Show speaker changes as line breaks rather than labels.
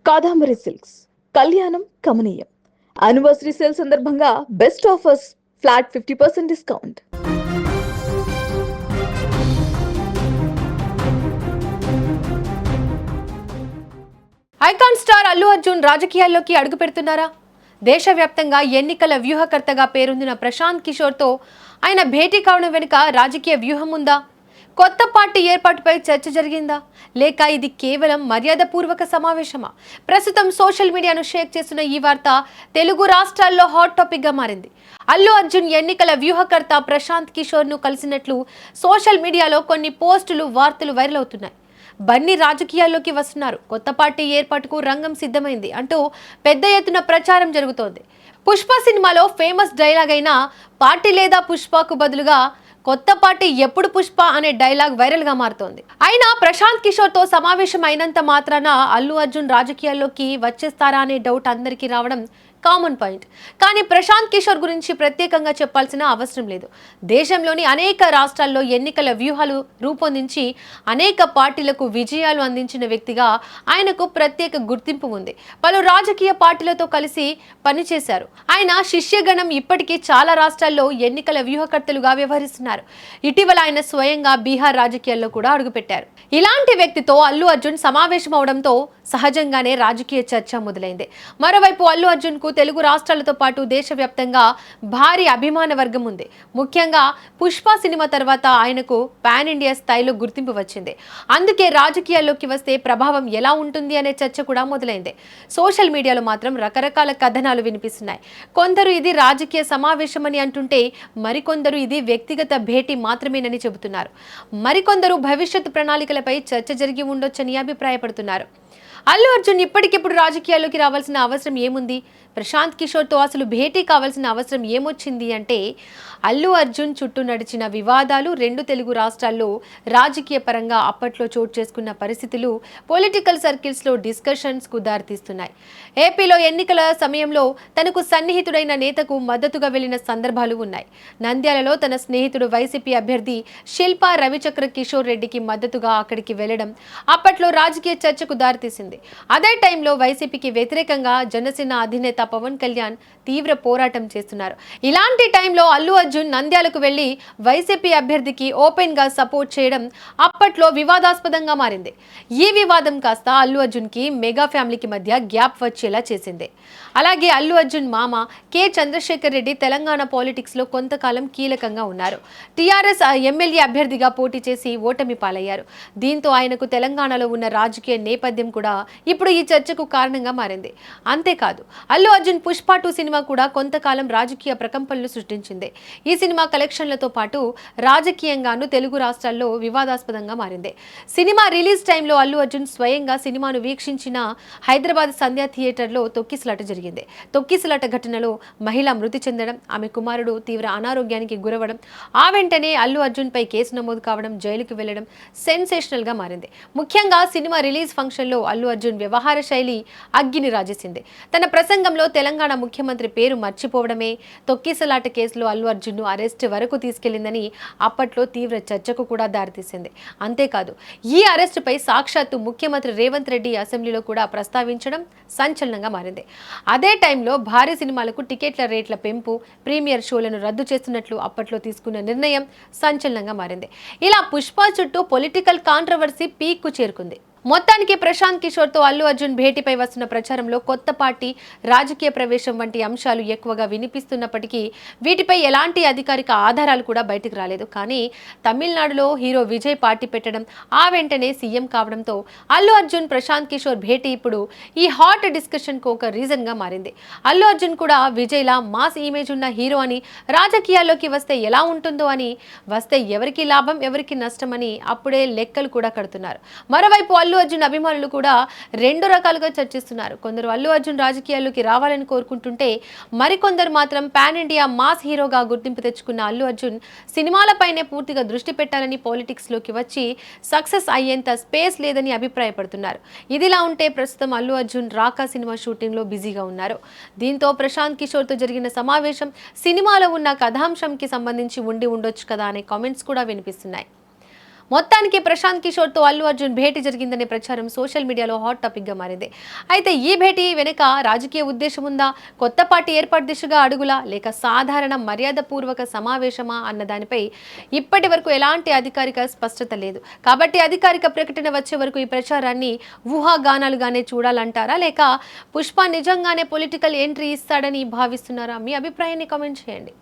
Kadambari silks కళ్యాణం కమనీయం anniversary sale సందర్భంగా best offers flat 50% discount.
Icon star Allu Arjun రాజకీయాల్లోకి అడుగు పెడుతున్నారా? దేశవ్యాప్తంగా ఎన్నికల వ్యూహకర్తగా పేరొందిన ప్రశాంత్ కిషోర్తో ఆయన భేటీ కావడం వెనుక రాజకీయ వ్యూహం ఉందా? కొత్త పార్టీ ఏర్పాటుపై చర్చ జరిగిందా, లేక ఇది కేవలం మర్యాదపూర్వక సమావేశమా? ప్రస్తుతం సోషల్ మీడియాను షేక్ చేస్తున్న ఈ వార్త తెలుగు రాష్ట్రాల్లో హాట్ టాపిక్ గా మారింది. అల్లు అర్జున్ ఎన్నికల వ్యూహకర్త ప్రశాంత్ కిషోర్ ను కలిసినట్లు సోషల్ మీడియాలో కొన్ని పోస్టులు, వార్తలు వైరల్ అవుతున్నాయి. బన్నీ రాజకీయాల్లోకి వస్తున్నారు, కొత్త పార్టీ ఏర్పాటుకు రంగం సిద్ధమైంది అంటూ పెద్ద ఎత్తున ప్రచారం జరుగుతోంది. పుష్ప సినిమాలో ఫేమస్ డైలాగ్ అయిన పార్టీ లేదా పుష్పకు బదులుగా కొత్త పార్టీ ఎప్పుడు పుష్ప అనే డైలాగ్ వైరల్ గా మారుతోంది. అయినా ప్రశాంత్ కిషోర్ తో సమావేశం అయినంత మాత్రాన అల్లు అర్జున్ రాజకీయాల్లోకి వచ్చేస్తారా అనే డౌట్ అందరికీ రావడం కామన్ పాయింట్. కానీ ప్రశాంత్ కిషోర్ గురించి ప్రత్యేకంగా చెప్పాల్సిన అవసరం లేదు. దేశంలోని అనేక రాష్ట్రాల్లో ఎన్నికల వ్యూహాలు రూపొందించి అనేక పార్టీలకు విజయాలు అందించిన వ్యక్తిగా ఆయనకు ప్రత్యేక గుర్తింపు ఉంది. పలు రాజకీయ పార్టీలతో కలిసి పనిచేశారు. ఆయన శిష్యగణం ఇప్పటికీ చాలా రాష్ట్రాల్లో ఎన్నికల వ్యూహకర్తలుగా వ్యవహరిస్తున్నారు. ఇటీవల ఆయన స్వయంగా బీహార్ రాజకీయాల్లో కూడా అడుగుపెట్టారు. ఇలాంటి వ్యక్తితో అల్లు అర్జున్ సమావేశం అవడంతో సహజంగానే రాజకీయ చర్చ మొదలైంది. మరోవైపు అల్లు అర్జున్ కు తెలుగు రాష్ట్రాలతో పాటు దేశవ్యాప్తంగా భారీ అభిమాన వర్గం ఉంది. ముఖ్యంగా పుష్ప సినిమా తర్వాత ఆయనకు పాన్ ఇండియా స్థాయిలో గుర్తింపు వచ్చింది. అందుకే రాజకీయాల్లోకి వస్తే ప్రభావం ఎలా ఉంటుంది అనే చర్చ కూడా మొదలైంది. సోషల్ మీడియాలో మాత్రం రకరకాల కథనాలు వినిపిస్తున్నాయి. కొందరు ఇది రాజకీయ సమావేశమని అంటుంటే, మరికొందరు ఇది వ్యక్తిగత భేటీ మాత్రమేనని చెబుతున్నారు. మరికొందరు భవిష్యత్తు ప్రణాళికలపై చర్చ జరిగి ఉండొచ్చని అభిప్రాయపడుతున్నారు. అల్లు అర్జున్ ఇప్పటికిప్పుడు రాజకీయాల్లోకి రావాల్సిన అవసరం ఏముంది? ప్రశాంత్ కిషోర్తో అసలు భేటీ కావాల్సిన అవసరం ఏమొచ్చింది అంటే, అల్లు అర్జున్ చుట్టూ నడిచిన వివాదాలు, రెండు తెలుగు రాష్ట్రాల్లో రాజకీయ పరంగా అప్పట్లో చోటు చేసుకున్న పరిస్థితులు పొలిటికల్ సర్కిల్స్లో డిస్కషన్స్కు దారితీస్తున్నాయి. ఏపీలో ఎన్నికల సమయంలో తనకు సన్నిహితుడైన నేతకు మద్దతుగా వెళ్లిన సందర్భాలు ఉన్నాయి. నంద్యాలలో తన స్నేహితుడు వైసీపీ అభ్యర్థి శిల్పా రవిచక్ర కిషోర్ రెడ్డికి మద్దతుగా అక్కడికి వెళ్లడం అప్పట్లో రాజకీయ చర్చకు దారితీసింది. అదే టైంలో వైసీపీకి వ్యతిరేకంగా జనసేన అధినేత పవన్ కళ్యాణ్ తీవ్ర పోరాటం చేస్తున్నారు. ఇలాంటి టైంలో అల్లు అర్జున్ నంద్యాలకు వెళ్లి వైసీపీ అభ్యర్థికి ఓపెన్ గా సపోర్ట్ చేయడం అప్పట్లో వివాదాస్పదంగా మారింది. ఈ వివాదం కాస్త అల్లు అర్జున్ కి మెగా ఫ్యామిలీకి మధ్య గ్యాప్ వచ్చేలా చేసింది. అలాగే అల్లు అర్జున్ మామ కె చంద్రశేఖర్ రెడ్డి తెలంగాణ పాలిటిక్స్ లో కొంతకాలం కీలకంగా ఉన్నారు. టీఆర్ఎస్ ఎమ్మెల్యే అభ్యర్థిగా పోటీ చేసి ఓటమి పాలయ్యారు. దీంతో ఆయనకు తెలంగాణలో ఉన్న రాజకీయ నేపథ్యం కూడా ఇప్పుడు ఈ చర్చకు కారణంగా మారింది. అంతేకాదు, అల్లు అర్జున్ పుష్ప 2 సినిమా కూడా కొంతకాలం రాజకీయ ప్రకంపనలు సృష్టించింది. ఈ సినిమా కలెక్షన్లతో పాటు రాజకీయంగాను తెలుగు రాష్ట్రాల్లో వివాదాస్పదంగా మారింది. సినిమా రిలీజ్ టైంలో అల్లు అర్జున్ స్వయంగా సినిమాను వీక్షించిన హైదరాబాద్ సంధ్యా థియేటర్లో తొక్కిసలాట జరిగింది. తొక్కిసలాట ఘటనలో మహిళ మృతి చెందడం, ఆమె కుమారుడు తీవ్ర అనారోగ్యానికి గురవడం, ఆ వెంటనే అల్లు అర్జున్ పై కేసు నమోదు కావడం, జైలుకు వెళ్లడం సెన్సేషనల్ గా మారింది. ముఖ్యంగా సినిమా రిలీజ్ ఫంక్షన్ లో అల్లు అర్జున్ వ్యవహార శైలి అగ్గిని రాజేసింది. తన ప్రసంగంలో తెలంగాణ ముఖ్యమంత్రి పేరు మర్చిపోవడమే తొక్కిసలాట కేసులో అల్లు అర్జున్ ను అరెస్ట్ వరకు తీసుకెళ్లిందని అప్పట్లో తీవ్ర చర్చకు కూడా దారితీసింది. అంతేకాదు, ఈ అరెస్ట్ పై సాక్షాత్తు ముఖ్యమంత్రి రేవంత్ రెడ్డి అసెంబ్లీలో కూడా ప్రస్తావించడం సంచలనంగా మారింది. అదే టైంలో భారీ సినిమాలకు టికెట్ల రేట్ల పెంపు, ప్రీమియర్ షోలను రద్దు చేస్తున్నట్లు అప్పట్లో తీసుకున్న నిర్ణయం సంచలనంగా మారింది. ఇలా పుష్ప చుట్టూ పొలిటికల్ కాంట్రవర్సీ పీక్ కు చేరుకుంది. మొత్తానికి ప్రశాంత్ కిషోర్ తో అల్లు అర్జున్ భేటీపై వస్తున్న ప్రచారంలో కొత్త పార్టీ, రాజకీయ ప్రవేశం వంటి అంశాలు ఎక్కువగా వినిపిస్తున్నప్పటికీ వీటిపై ఎలాంటి అధికారిక ఆధారాలు కూడా బయటకు రాలేదు. కానీ తమిళనాడులో హీరో విజయ్ పార్టీ పెట్టడం, ఆ వెంటనే సీఎం కావడంతో అల్లు అర్జున్ ప్రశాంత్ కిషోర్ భేటీ ఇప్పుడు ఈ హాట్ డిస్కషన్ కు ఒక రీజన్ గా మారింది. అల్లు అర్జున్ కూడా విజయ్ లా మాస్ ఇమేజ్ ఉన్న హీరో అని, రాజకీయాల్లోకి వస్తే ఎలా ఉంటుందో అని, వస్తే ఎవరికి లాభం ఎవరికి నష్టం అని అప్పుడే లెక్కలు కూడా కడుతున్నారు. మరోవైపు అల్లు అర్జున్ అభిమానులు కూడా రెండు రకాలుగా చర్చిస్తున్నారు. కొందరు అల్లు అర్జున్ రాజకీయాల్లోకి రావాలని కోరుకుంటుంటే, మరికొందరు మాత్రం పాన్ ఇండియా మాస్ హీరోగా గుర్తింపు తెచ్చుకున్న అల్లు అర్జున్ సినిమాలపైనే పూర్తిగా దృష్టి పెట్టాలని, పాలిటిక్స్ లోకి వచ్చి సక్సెస్ అయ్యేంత స్పేస్ లేదని అభిప్రాయపడుతున్నారు. ఇదిలా ఉంటే ప్రస్తుతం అల్లు అర్జున్ రాకా సినిమా షూటింగ్ లో బిజీగా ఉన్నారు. దీంతో ప్రశాంత్ కిషోర్ తో జరిగిన సమావేశం సినిమాలో ఉన్న కథాంశంకి సంబంధించి ఉండి ఉండొచ్చు కదా అనే కామెంట్స్ కూడా వినిపిస్తున్నాయి. మొత్తానికి ప్రశాంత్ కిషోర్తో అల్లు అర్జున్ భేటీ జరిగిందనే ప్రచారం సోషల్ మీడియాలో హాట్ టాపిక్గా మారింది. అయితే ఈ భేటీ వెనుక రాజకీయ ఉద్దేశం ఉందా, కొత్త పార్టీ ఏర్పాటు దిశగా అడుగులా, లేక సాధారణ మర్యాదపూర్వక సమావేశమా అన్న దానిపై ఇప్పటి వరకు ఎలాంటి అధికారిక స్పష్టత లేదు. కాబట్టి అధికారిక ప్రకటన వచ్చే వరకు ఈ ప్రచారాన్ని ఊహాగానాలుగానే చూడాలంటారా, లేక పుష్ప నిజంగానే పొలిటికల్ ఎంట్రీ ఇస్తాడని భావిస్తున్నారా? మీ అభిప్రాయాన్ని కామెంట్ చేయండి.